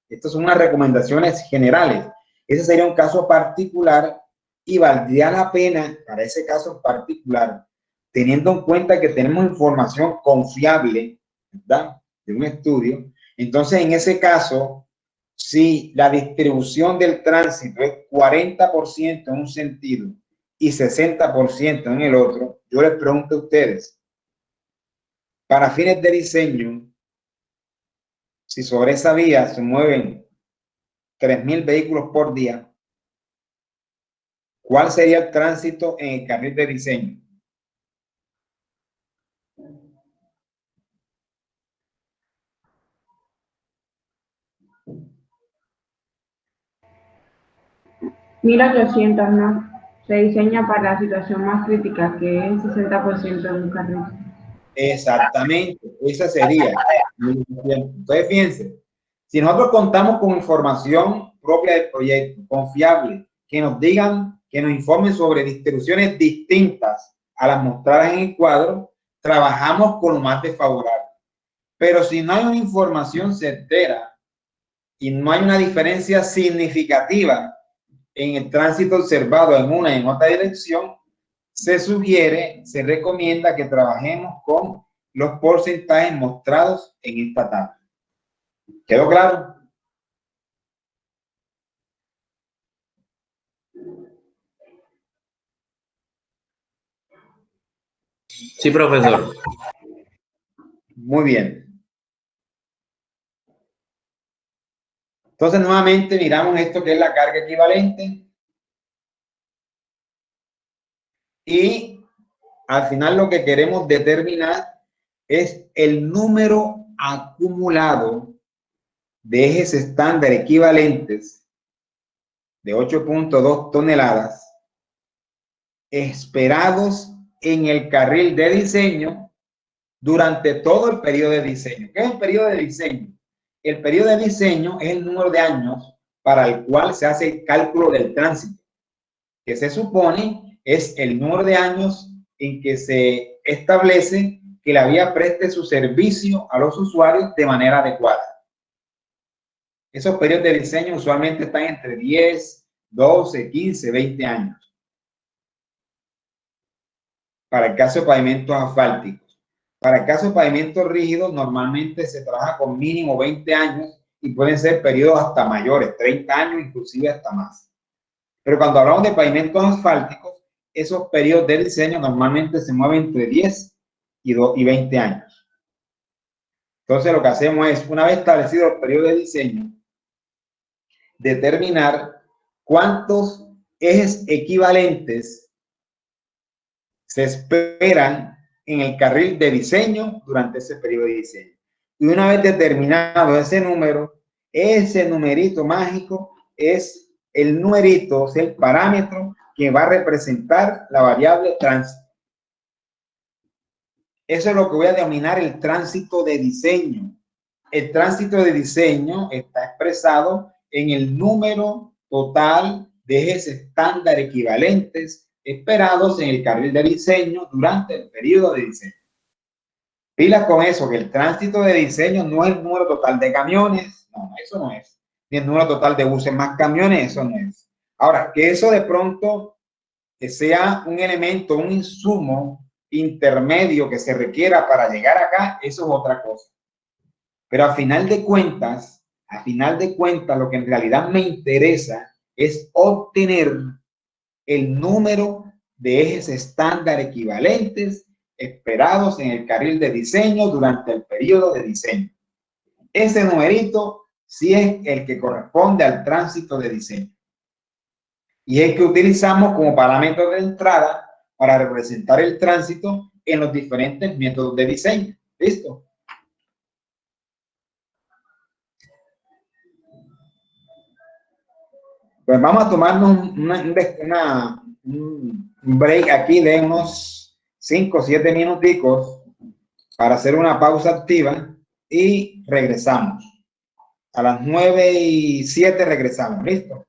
Estas son unas recomendaciones generales. Ese sería un caso particular y valdría la pena para ese caso particular, teniendo en cuenta que tenemos información confiable, ¿verdad?, de un estudio. Entonces, en ese caso, si la distribución del tránsito es 40% en un sentido y 60% en el otro, yo les pregunto a ustedes, para fines de diseño, si sobre esa vía se mueven 3.000 vehículos por día, ¿cuál sería el tránsito en el carril de diseño? $1.800, ¿no? Se diseña para la situación más crítica, que es el 60% de un carril. Exactamente, esa sería. Entonces, fíjense, si nosotros contamos con información propia del proyecto, confiable, que nos digan, que nos informen sobre distribuciones distintas a las mostradas en el cuadro, trabajamos con lo más desfavorable. Pero si no hay una información certera y no hay una diferencia significativa en el tránsito observado en una y en otra dirección, se sugiere, se recomienda que trabajemos con los porcentajes mostrados en esta tabla. ¿Quedó claro? Sí, profesor. Muy bien. Entonces, nuevamente miramos esto que es la carga equivalente. Y al final lo que queremos determinar es el número acumulado de ejes estándar equivalentes de 8.2 toneladas esperados en el carril de diseño durante todo el periodo de diseño. ¿Qué es el periodo de diseño? El periodo de diseño es el número de años para el cual se hace el cálculo del tránsito, que se supone es el número de años en que se establece que la vía preste su servicio a los usuarios de manera adecuada. Esos periodos de diseño usualmente están entre 10, 12, 15, 20 años. Para el caso de pavimentos asfálticos. Para el caso de pavimentos rígidos, normalmente se trabaja con mínimo 20 años y pueden ser periodos hasta mayores, 30 años, inclusive hasta más. Pero cuando hablamos de pavimentos asfálticos, esos periodos de diseño normalmente se mueven entre 10 y 20 años. Entonces, lo que hacemos es, una vez establecido el periodo de diseño, determinar cuántos ejes equivalentes se esperan en el carril de diseño durante ese periodo de diseño. Y una vez determinado ese número, ese numerito mágico es el numerito, es el parámetro que va a representar la variable tránsito. Eso es lo que voy a denominar el tránsito de diseño. El tránsito de diseño está expresado en el número total de ejes estándar equivalentes esperados en el carril de diseño durante el periodo de diseño. Pilas con eso, que el tránsito de diseño no es el número total de camiones, no, eso no es. Ni el número total de buses más camiones, eso no es. Ahora, que eso de pronto sea un elemento, un insumo intermedio que se requiera para llegar acá, eso es otra cosa. Pero a final de cuentas, lo que en realidad me interesa es obtener el número de ejes estándar equivalentes esperados en el carril de diseño durante el periodo de diseño. ese numerito sí es el que corresponde al tránsito de diseño. Y es el que utilizamos como parámetro de entrada para representar el tránsito en los diferentes métodos de diseño. ¿Listo? Pues vamos a tomarnos un break aquí de unos 5 o 7 minuticos para hacer una pausa activa y regresamos. A las 9:07 regresamos. ¿Listo?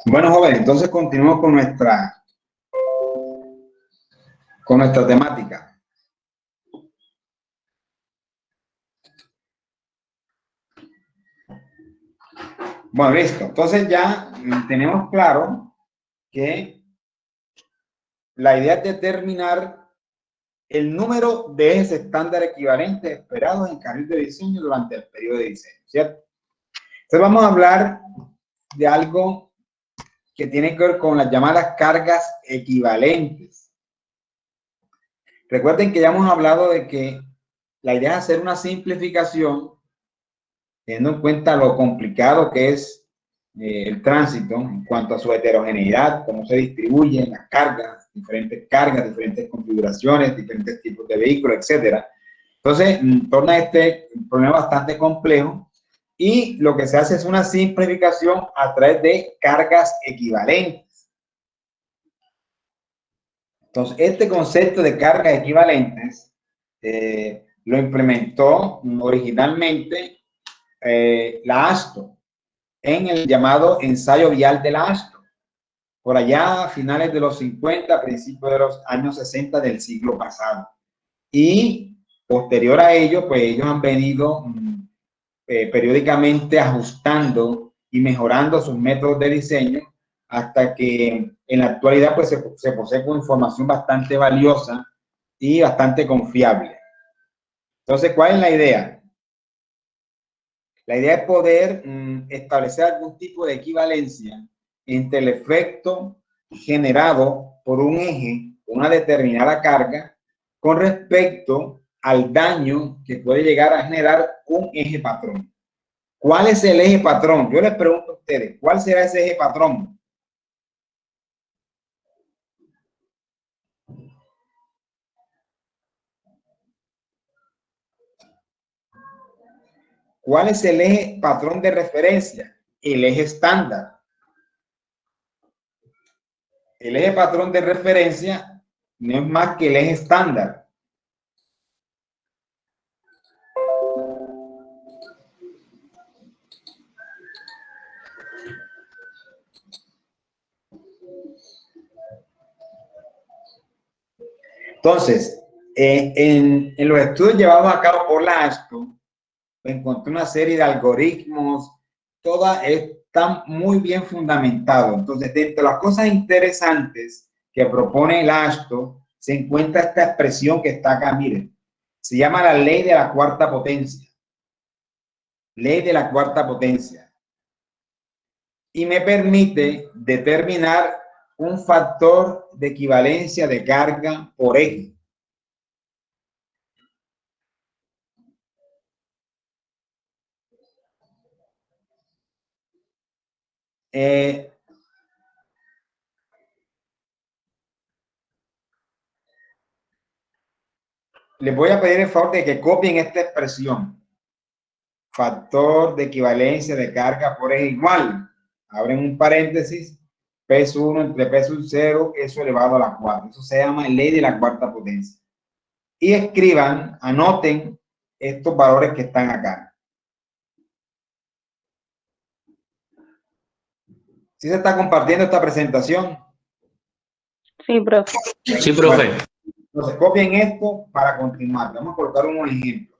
Bueno, jóvenes, entonces continuamos con nuestra temática. Bueno, listo. Entonces ya tenemos claro que la idea es determinar el número de ejes estándar equivalentes esperados en carril de diseño durante el periodo de diseño, ¿cierto? Entonces vamos a hablar de algo que tiene que ver con las llamadas cargas equivalentes. Recuerden que ya hemos hablado de que la idea es hacer una simplificación teniendo en cuenta lo complicado que es el tránsito en cuanto a su heterogeneidad, cómo se distribuyen las cargas, diferentes configuraciones, diferentes tipos de vehículos, etcétera. Entonces, torna este problema bastante complejo y lo que se hace es una simplificación a través de cargas equivalentes. Entonces, este concepto de cargas equivalentes lo implementó originalmente la ASTO en el llamado ensayo vial de la ASTO, por allá a finales de los 50, principios de los años 60 del siglo pasado. Y posterior a ello, pues ellos han venido periódicamente ajustando y mejorando sus métodos de diseño hasta que en la actualidad pues se posee con información bastante valiosa y bastante confiable. Entonces, ¿cuál es la idea? La idea es poder establecer algún tipo de equivalencia entre el efecto generado por un eje, una determinada carga, con respecto al daño que puede llegar a generar un eje patrón. ¿Cuál es el eje patrón? Yo les pregunto a ustedes, ¿cuál será ese eje patrón? ¿Cuál es el eje patrón de referencia? El eje estándar. El eje patrón de referencia no es más que el eje estándar. Entonces, en los estudios llevados a cabo por la ASTO, encontré una serie de algoritmos, todas están muy bien fundamentados. Entonces, dentro de las cosas interesantes que propone el ASTO, se encuentra esta expresión que está acá, miren, se llama la ley de la cuarta potencia. Ley de la cuarta potencia. Y me permite determinar un factor de equivalencia de carga por eje. Les voy a pedir el favor de que copien esta expresión. Factor de equivalencia de carga por eje igual. Abren un paréntesis. Peso 1 entre peso 0, eso elevado a la 4. Eso se llama ley de la cuarta potencia. Y escriban, anoten estos valores que están acá. ¿Sí se está compartiendo esta presentación? Sí, profe. Sí, profe. Bueno, entonces copien esto para continuar. Vamos a colocar unos ejemplos.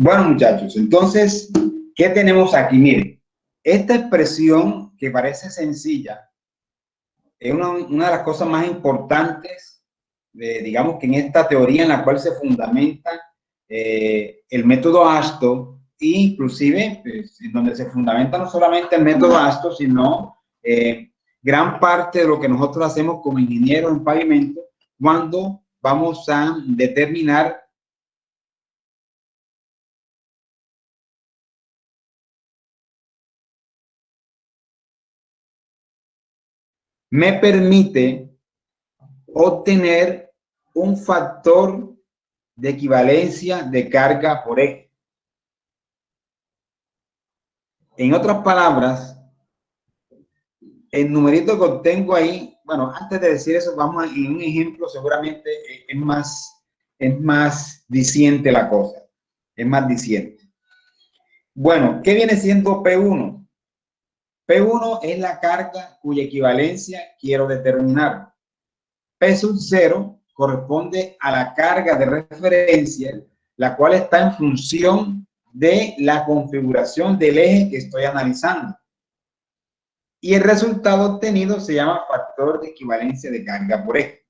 Bueno, muchachos, entonces, ¿qué tenemos aquí? Miren, esta expresión que parece sencilla es una de las cosas más importantes, digamos que en esta teoría en la cual se fundamenta el método ASTO, e inclusive pues, en donde se fundamenta no solamente el método ASTO, sino gran parte de lo que nosotros hacemos como ingenieros en pavimento cuando vamos a determinar me permite obtener un factor de equivalencia de carga por eje. En otras palabras, el numerito que obtengo ahí, bueno, antes de decir eso, vamos a un ejemplo, seguramente es más diciente la cosa, es más diciente. Bueno, ¿qué viene siendo P1? P1 es la carga cuya equivalencia quiero determinar. P sub 0 corresponde a la carga de referencia, la cual está en función de la configuración del eje que estoy analizando. Y el resultado obtenido se llama factor de equivalencia de carga por eje.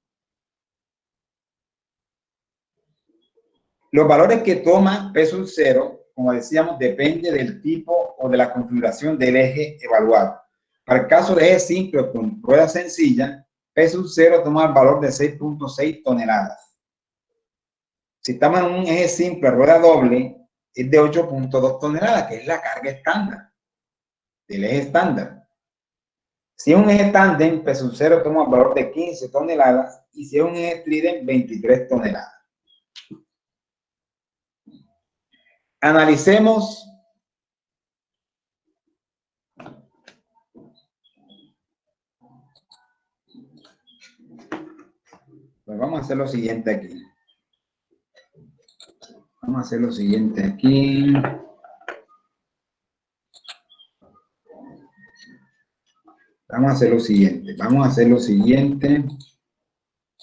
Los valores que toma P sub 0, como decíamos, depende del tipo o de la configuración del eje evaluado. Para el caso de eje simple con rueda sencilla, P sub 0 toma el valor de 6.6 toneladas. Si estamos en un eje simple, rueda doble, es de 8.2 toneladas, que es la carga estándar del eje estándar. Si es un eje tándem, P sub 0 toma el valor de 15 toneladas y si es un eje trident, 23 toneladas. Analicemos pues vamos a hacer lo siguiente aquí. Vamos a hacer lo siguiente aquí. Vamos a hacer lo siguiente.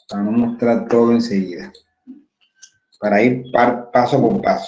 Para no mostrar todo enseguida. Para ir paso por paso.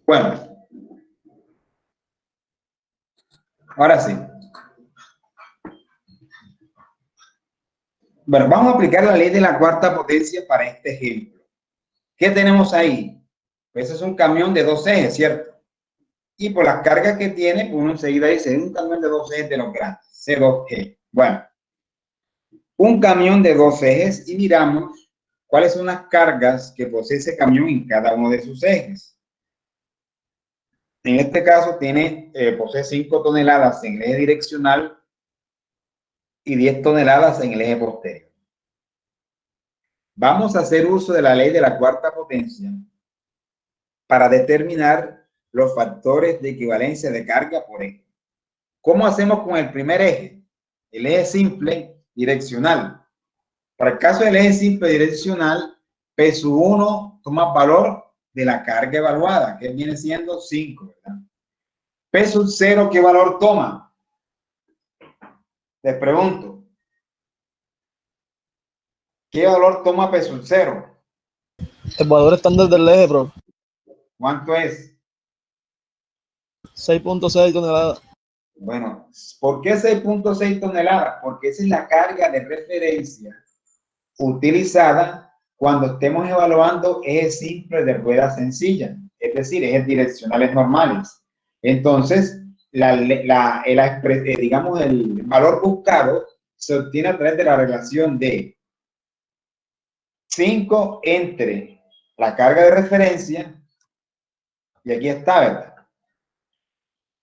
Bueno, ahora sí. Bueno, vamos a aplicar la ley de la cuarta potencia para este ejemplo. ¿Qué tenemos ahí? Pues es un camión de 2 ejes, ¿cierto? Y por las cargas que tiene, pues uno enseguida dice, es un camión de 2 ejes de los grandes, C2E. Bueno, un camión de 2 ejes y miramos cuáles son las cargas que posee ese camión en cada uno de sus ejes. En este caso posee 5 toneladas en el eje direccional y 10 toneladas en el eje posterior. Vamos a hacer uso de la ley de la cuarta potencia para determinar los factores de equivalencia de carga por eje. ¿Cómo hacemos con el primer eje? El eje simple direccional. Para el caso del eje simple direccional, P1 toma valor de la carga evaluada, que viene siendo 5, ¿verdad? P0, ¿qué valor toma? Les pregunto. ¿Qué valor toma P0? El valor estándar del eje, bro. ¿Cuánto es? 6.6 toneladas. Bueno, ¿por qué 6.6 toneladas? Porque esa es la carga de referencia utilizada cuando estemos evaluando ejes simples de ruedas sencillas, es decir, ejes direccionales normales. Entonces, digamos, el valor buscado se obtiene a través de la relación de 5 entre la carga de referencia, y aquí está, ¿verdad?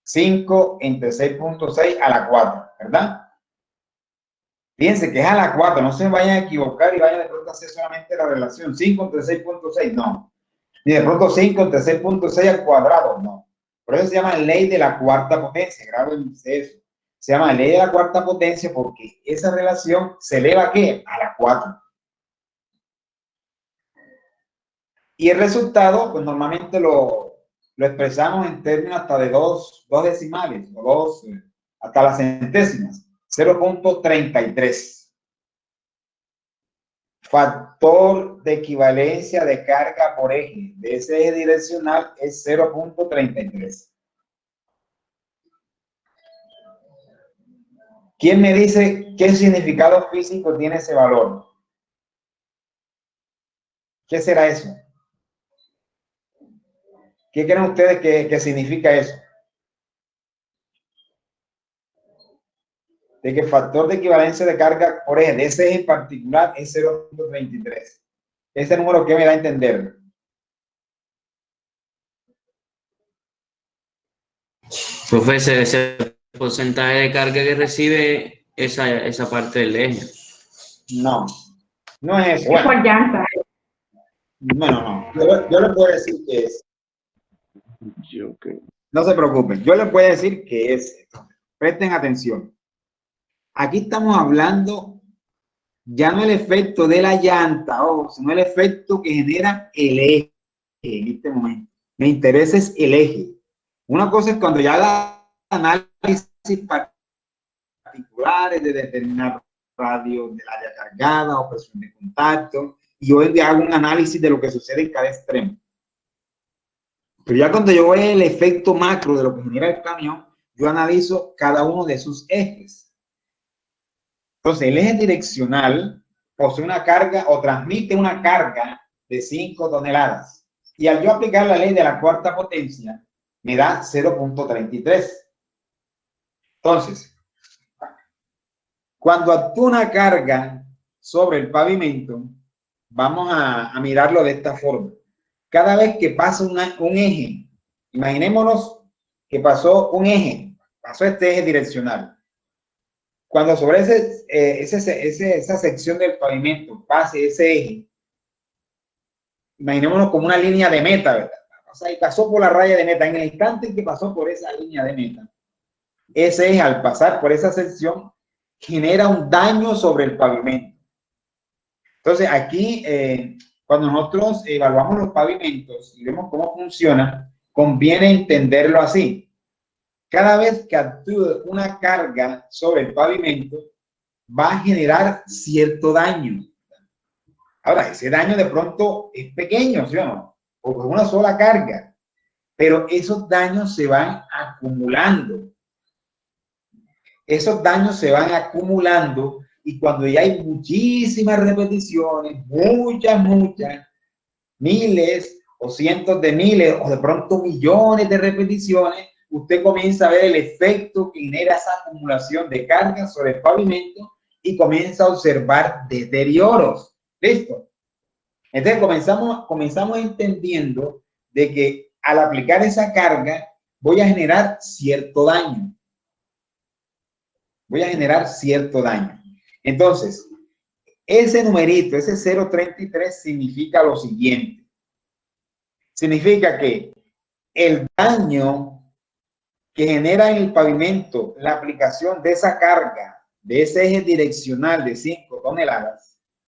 5 entre 6.6 a la 4, ¿verdad? Fíjense que es a la 4, no se vayan a equivocar y vayan de pronto a hacer solamente la relación 5 entre 6.6, no. Ni de pronto 5 entre 6.6 al cuadrado, no. Por eso se llama ley de la cuarta potencia, grábense eso. Se llama ley de la cuarta potencia porque esa relación se eleva ¿a qué? A la 4. Y el resultado, pues normalmente lo expresamos en términos hasta de dos decimales, o hasta las centésimas. 0.33. Factor de equivalencia de carga por eje de ese eje direccional es 0.33. ¿Quién me dice qué significado físico tiene ese valor? ¿Qué será eso? ¿Qué creen ustedes que significa eso? De que el factor de equivalencia de carga por eje de ese eje en particular es 0.33. Ese número, ¿qué me da a entender? Profe, ese porcentaje de carga que recibe esa parte del eje. No, no es eso. Es por llanta. No. Yo le puedo decir que es. No se preocupen, yo les puedo decir que es. Presten atención. Aquí estamos hablando ya no el efecto de la llanta, sino el efecto que genera el eje en este momento. Me interesa es el eje. Una cosa es cuando ya la análisis particulares de determinar radio del área cargada o presión de contacto, y hoy día hago un análisis de lo que sucede en cada extremo. Pero ya cuando yo veo el efecto macro de lo que genera el camión, yo analizo cada uno de sus ejes. Entonces, el eje direccional posee una carga o transmite una carga de 5 toneladas. Y al yo aplicar la ley de la cuarta potencia, me da 0.33. Entonces, Cuando actúa una carga sobre el pavimento, vamos a mirarlo de esta forma. Cada vez que pasa un eje, imaginémonos que pasó un eje, pasó este eje direccional. Cuando sobre esa sección del pavimento pase ese eje, imaginémonos como una línea de meta, ¿verdad? O sea, y pasó por la raya de meta. En el instante en que pasó por esa línea de meta, ese eje, al pasar por esa sección, genera un daño sobre el pavimento. Entonces, aquí, cuando nosotros evaluamos los pavimentos y vemos cómo funciona, conviene entenderlo así. Cada vez que actúe una carga sobre el pavimento, va a generar cierto daño. Ahora, ese daño de pronto es pequeño, ¿sí o no? Porque es una sola carga, pero esos daños se van acumulando. Esos daños se van acumulando y cuando ya hay muchísimas repeticiones, muchas, miles o cientos de miles o de pronto millones de repeticiones, usted comienza a ver el efecto que genera esa acumulación de cargas sobre el pavimento y comienza a observar deterioros. ¿Listo? Entonces comenzamos entendiendo de que al aplicar esa carga voy a generar cierto daño. Entonces, ese numerito, ese 0.33 significa lo siguiente. Significa que el daño que genera en el pavimento la aplicación de esa carga, de ese eje direccional de 5 toneladas,